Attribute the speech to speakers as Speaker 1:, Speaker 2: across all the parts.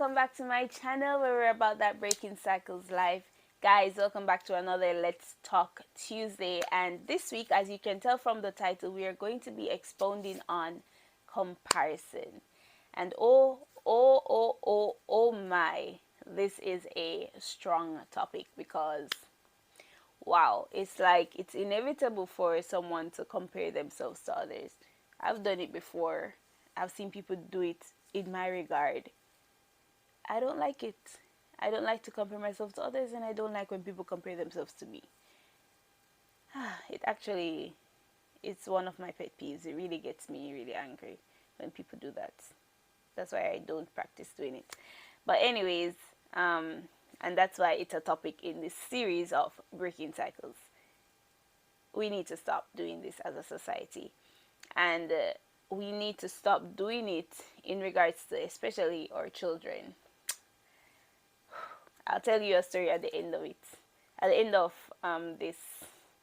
Speaker 1: welcome back to my channel where we're about that breaking cycles life. Guys, welcome back to another Let's Talk Tuesday, and this week, as you can tell from the title, we are going to be expounding on comparison. And oh my, this is a strong topic because wow, it's like it's inevitable for someone to compare themselves to others. I've done it before. I've seen people do it in my regard. I don't like it. I don't like to compare myself to others, and I don't like when people compare themselves to me. It actually, it's one of my pet peeves. It really gets me really angry when people do that. That's why I don't practice doing it. But anyways, and that's why it's a topic in this series of breaking cycles. We need to stop doing this as a society, and we need to stop doing it in regards to especially our children. I'll tell you a story at the end of it, at the end of this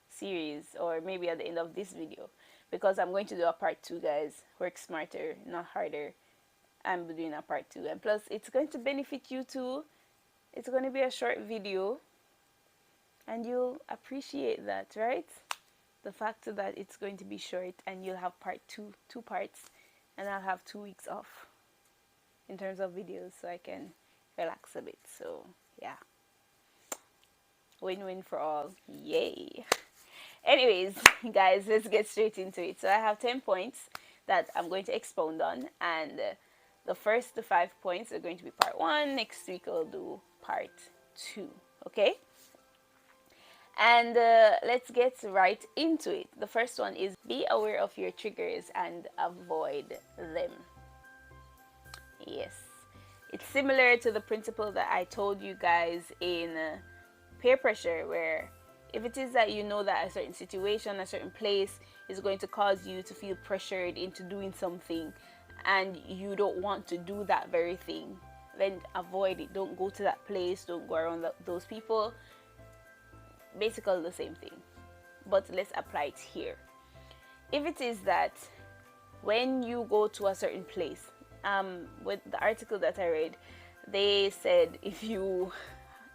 Speaker 1: series, or maybe at the end of this video, because I'm going to do a part 2, guys. Work smarter, not harder. I'm doing a part 2, and plus it's going to benefit you too. It's going to be a short video, and you'll appreciate that, right? The fact that it's going to be short, and you'll have part 2, 2 parts, and I'll have 2 weeks off in terms of videos, so I can relax a bit. So yeah, win-win for all. Yay. Anyways, guys, let's get straight into it. So I have 10 points that I'm going to expound on, and the first 5 points are going to be part 1. Next week I'll do part 2. Okay, and let's get right into it. The first one is be aware of your triggers and avoid them. Yes, it's similar to the principle that I told you guys in peer pressure, where if it is that you know that a certain situation, a certain place is going to cause you to feel pressured into doing something, and you don't want to do that very thing, then avoid it. Don't go to that place, don't go around those people. Basically the same thing, but let's apply it here. If it is that when you go to a certain place, with the article that I read, they said if you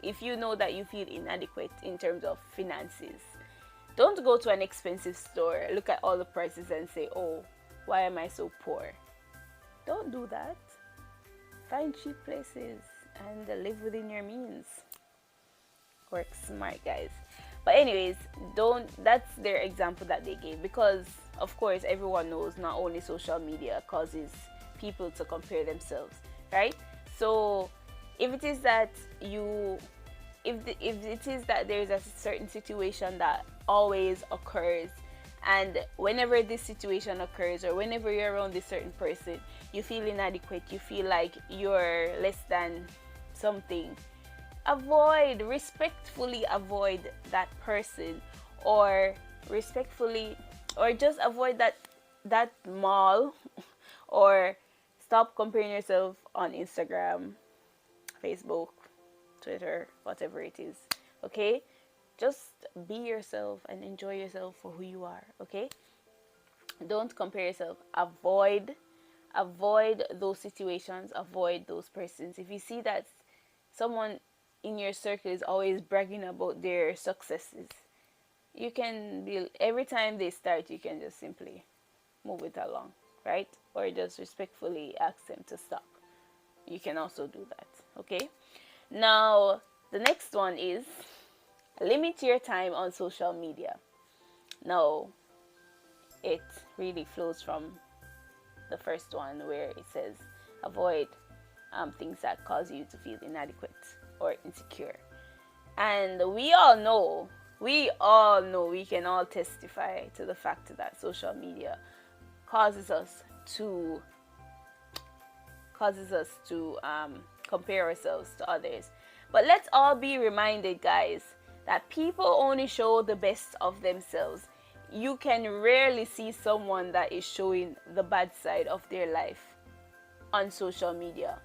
Speaker 1: know that you feel inadequate in terms of finances, don't go to an expensive store, look at all the prices and say, oh, why am I so poor? Don't do that. Find cheap places and live within your means. Work smart, guys. But anyways, that's their example that they gave, because of course everyone knows not only social media causes people to compare themselves, right? So if it is that if it is that there is a certain situation that always occurs, and whenever this situation occurs, or whenever you're around this certain person, you feel inadequate, you feel like you're less than something, respectfully avoid that person, or respectfully, or just avoid that mall, or stop comparing yourself on Instagram, Facebook, Twitter, whatever it is. Okay, just be yourself and enjoy yourself for who you are. Okay, don't compare yourself. Avoid those situations, avoid those persons. If you see that someone in your circle is always bragging about their successes, you can be, every time they start, you can just simply move it along, right? Or just respectfully ask them to stop. You can also do that. Okay, now the next one is limit your time on social media. Now it really flows from the first one, where it says avoid things that cause you to feel inadequate or insecure. And we can all testify to the fact that social media causes us to compare ourselves to others. But let's all be reminded, guys, that people only show the best of themselves. You can rarely see someone that is showing the bad side of their life on social media.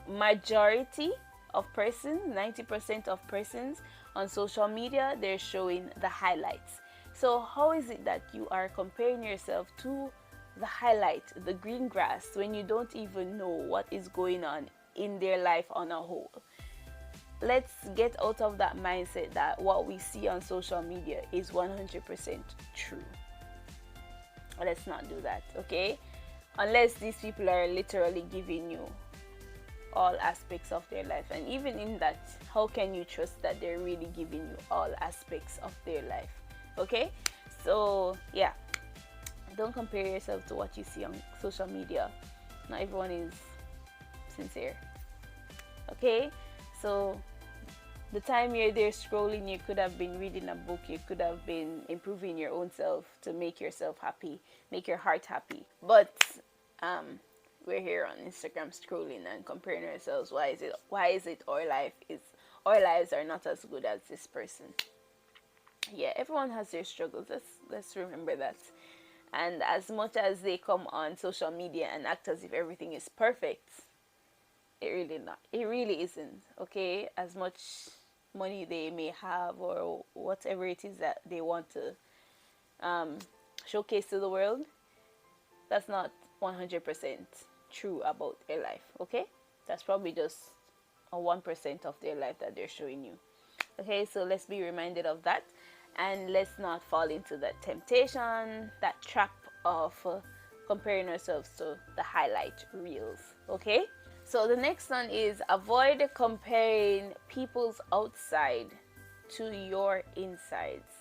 Speaker 1: Majority of persons, 90% of persons on social media, they're showing the highlights. So how is it that you are comparing yourself to the highlight, the green grass, when you don't even know what is going on in their life on a whole. Let's get out of that mindset that what we see on social media is 100% true. Let's not do that, okay? Unless these people are literally giving you all aspects of their life. And even in that, how can you trust that they're really giving you all aspects of their life? Okay? So, yeah. Don't compare yourself to what you see on social media. Not everyone is sincere. Okay? So, the time you're there scrolling, you could have been reading a book, you could have been improving your own self to make yourself happy, make your heart happy. But we're here on Instagram scrolling and comparing ourselves. Why is it our lives are not as good as this person? Yeah, everyone has their struggles. Let's remember that. And as much as they come on social media and act as if everything is perfect, it really isn't. Okay, as much money they may have or whatever it is that they want to showcase to the world, that's not 100% true about their life. Okay, that's probably just a 1% of their life that they're showing you. Okay, so let's be reminded of that, and let's not fall into that temptation, that trap of comparing ourselves to the highlight reels. Okay, so the next one is avoid comparing people's outside to your insides.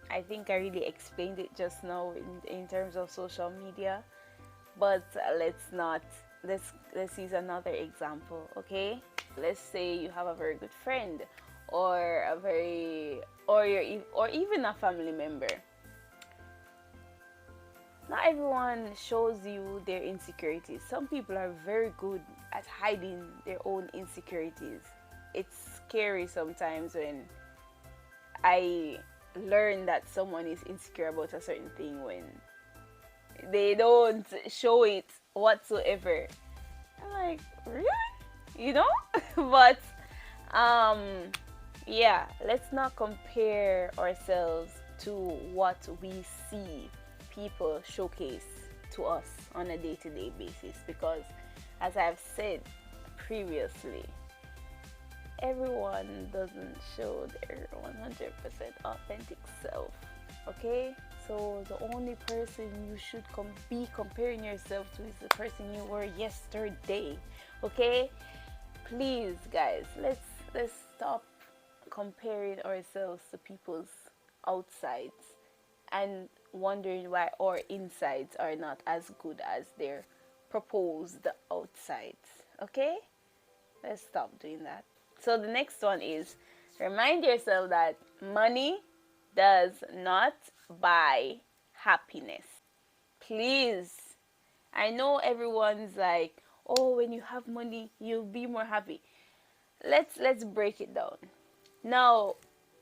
Speaker 1: I think I really explained it just now in terms of social media, but let's use another example. Okay, let's say you have a very good friend or or even a family member. Not everyone shows you their insecurities. Some people are very good at hiding their own insecurities. It's scary sometimes when I learn that someone is insecure about a certain thing when they don't show it whatsoever. I'm like, really? You know? But yeah, let's not compare ourselves to what we see people showcase to us on a day-to-day basis, because as I've said previously, everyone doesn't show their 100% authentic self. Okay, so the only person you should be comparing yourself to is the person you were yesterday. Okay, please guys, let's stop comparing ourselves to people's outsides and wondering why our insides are not as good as their proposed outsides. Okay, let's stop doing that. So the next one is remind yourself that money does not buy happiness. Please, I know everyone's like, oh, when you have money you'll be more happy. Let's break it down. Now,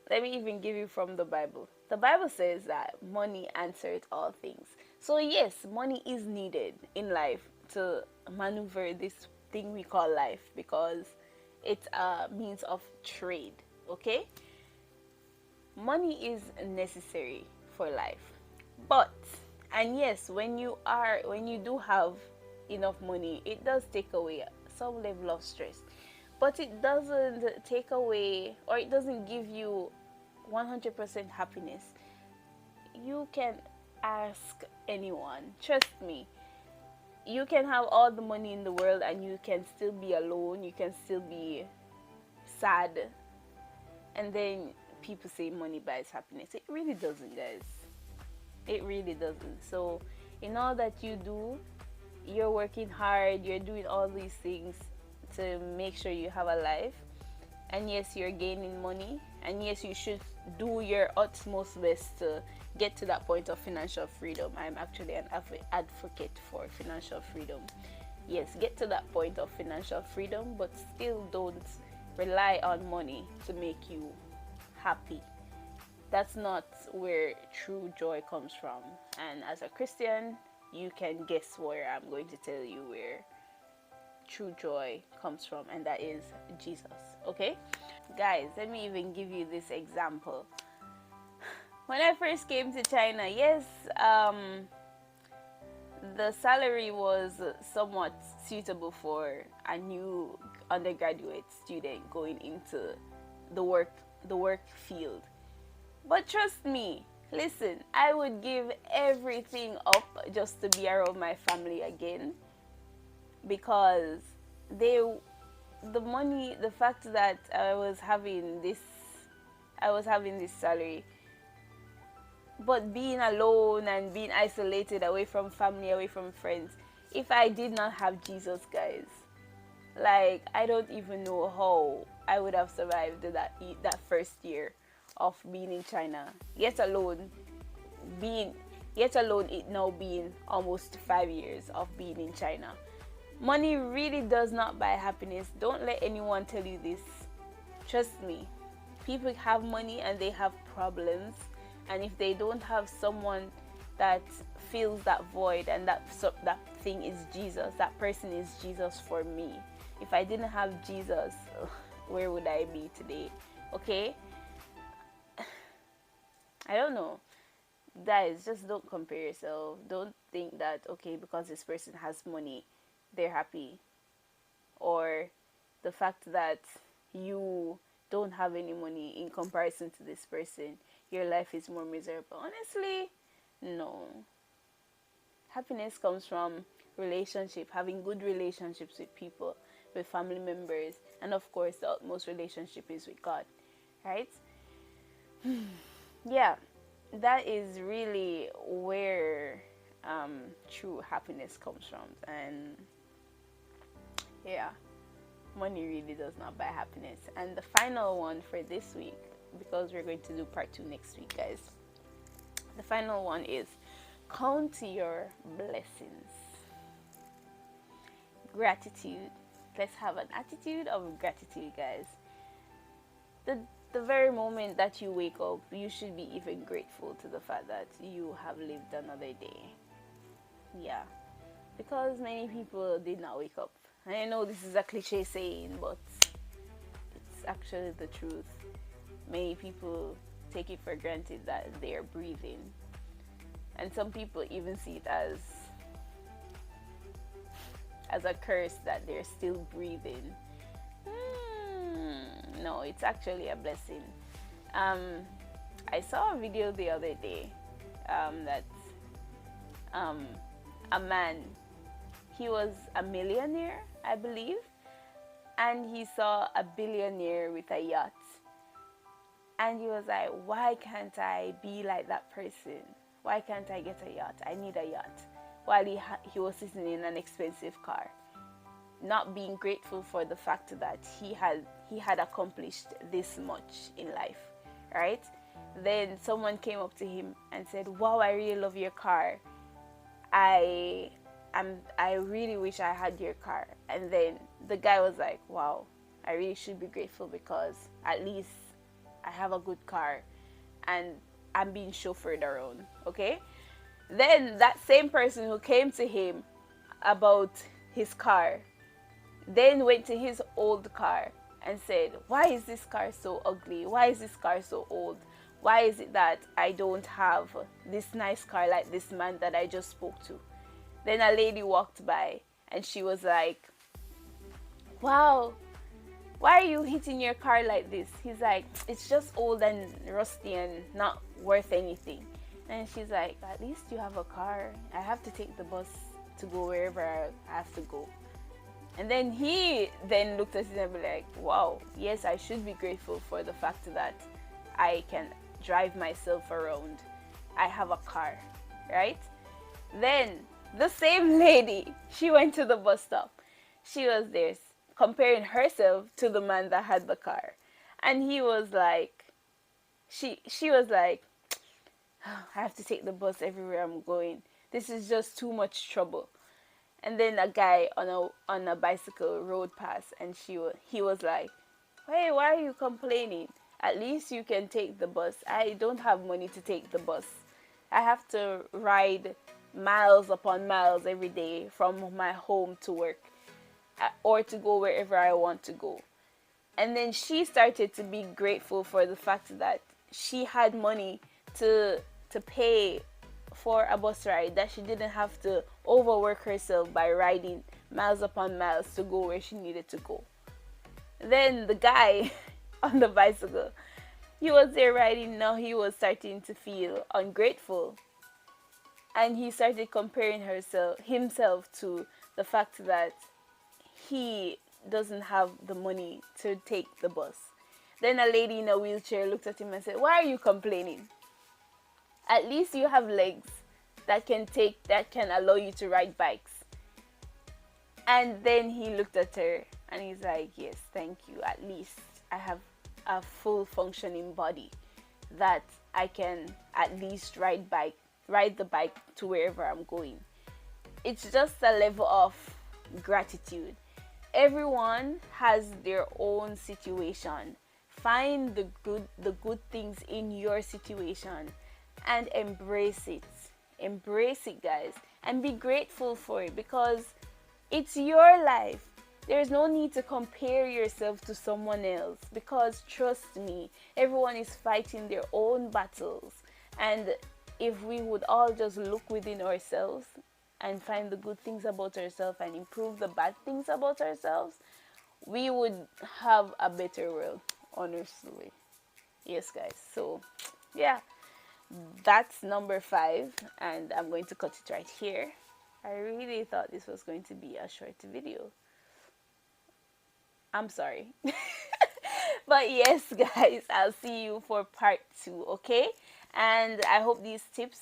Speaker 1: let me even give you from the Bible. The Bible says that money answers all things. So yes, money is needed in life to maneuver this thing we call life, because it's a means of trade. Okay, money is necessary for life, but and yes, when you do have enough money, it does take away some level of stress, but it doesn't take away, or it doesn't give you 100% happiness. You can ask anyone, trust me. You can have all the money in the world and you can still be alone, you can still be sad, and then people say money buys happiness. It really doesn't, guys. It really doesn't. So in all that you do, you're working hard, you're doing all these things to make sure you have a life, and yes, you're gaining money, and yes, you should do your utmost best to get to that point of financial freedom. I'm actually an advocate for financial freedom. Yes, get to that point of financial freedom, but still don't rely on money to make you happy. That's not where true joy comes from. And as a Christian, you can guess where I'm going to tell you where true joy comes from, and that is Jesus. Okay, guys, let me even give you this example. When I first came to China, yes, the salary was somewhat suitable for a new undergraduate student going into the work the work field. But trust me, listen, I would give everything up just to be around my family again, because they the money, the fact that I was having this salary, but being alone and being isolated, away from family, away from friends. If I did not have Jesus, guys, like, I don't even know how I would have survived that first year of being in China. Being yet alone it now being almost 5 years of being in China. Money really does not buy happiness. Don't let anyone tell you this. Trust me. People have money and they have problems, and if they don't have someone that fills that void, and that thing is Jesus, that person is Jesus for me. If I didn't have Jesus, where would I be today? Okay? I don't know. Guys, just don't compare yourself. Don't think that, okay, because this person has money, they're happy. Or the fact that you don't have any money in comparison to this person, your life is more miserable. Honestly, no. Happiness comes from relationship, having good relationships with people, with family members, and of course the utmost relationship is with God, right? Yeah, that is really where true happiness comes from. And yeah, money really does not buy happiness. And the final one for this week, because we're going to do part 2 next week, guys. The final one is count your blessings. Gratitude. Let's have an attitude of gratitude, guys. The very moment that you wake up, you should be even grateful to the fact that you have lived another day. Yeah, because many people did not wake up. And I know this is a cliche saying, but it's actually the truth. Many people take it for granted that they are breathing, and some people even see it as a curse that they're still breathing. No, it's actually a blessing. I saw a video the other day that a man, he was a millionaire, I believe, and he saw a billionaire with a yacht. And he was like, why can't I be like that person? Why can't I get a yacht? I need a yacht. While he was sitting in an expensive car, not being grateful for the fact that he had accomplished this much in life, right? Then someone came up to him and said, wow, I really love your car. I really wish I had your car. And then the guy was like, wow, I really should be grateful because at least I have a good car and I'm being chauffeured around, okay? Then that same person who came to him about his car then went to his old car and said, why is this car so ugly? Why is this car so old? Why is it that I don't have this nice car like this man that I just spoke to? Then a lady walked by and she was like, wow, why are you hitting your car like this? He's like, it's just old and rusty and not worth anything. And she's like, at least you have a car. I have to take the bus to go wherever I have to go. And then he then looked at it and be like, wow, yes, I should be grateful for the fact that I can drive myself around. I have a car, right? Then the same lady, she went to the bus stop. She was there comparing herself to the man that had the car. And he was like, she was like, oh, I have to take the bus everywhere I'm going. This is just too much trouble. And then a guy on a bicycle rode past, and he was like, hey, why are you complaining? At least you can take the bus. I don't have money to take the bus. I have to ride miles upon miles every day from my home to work or to go wherever I want to go. And then she started to be grateful for the fact that she had money to pay for a bus ride that she didn't have to overwork herself by riding miles upon miles to go where she needed to go. Then the guy on the bicycle, he was there riding, now he was starting to feel ungrateful. And he started comparing himself to the fact that he doesn't have the money to take the bus. Then a lady in a wheelchair looked at him and said, "Why are you complaining? At least you have legs that can allow you to ride bikes." And then he looked at her and he's like, "Yes, thank you. At least I have a full functioning body that I can at least ride the bike to wherever I'm going." It's just a level of gratitude. Everyone has their own situation. Find the good things in your situation and embrace it. Embrace it, guys, and be grateful for it, because it's your life. There's no need to compare yourself to someone else, because trust me, everyone is fighting their own battles. And if we would all just look within ourselves and find the good things about ourselves and improve the bad things about ourselves, we would have a better world, honestly. Yes, guys. So, yeah, that's number 5, and I'm going to cut it right here. I really thought this was going to be a short video. I'm sorry. But yes, guys, I'll see you for part 2, okay? And I hope these tips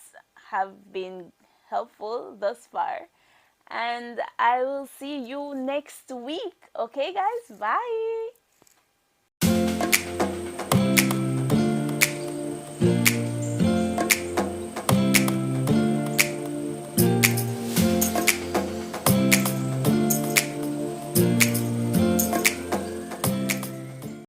Speaker 1: have been helpful thus far. And I will see you next week, okay, guys? Bye.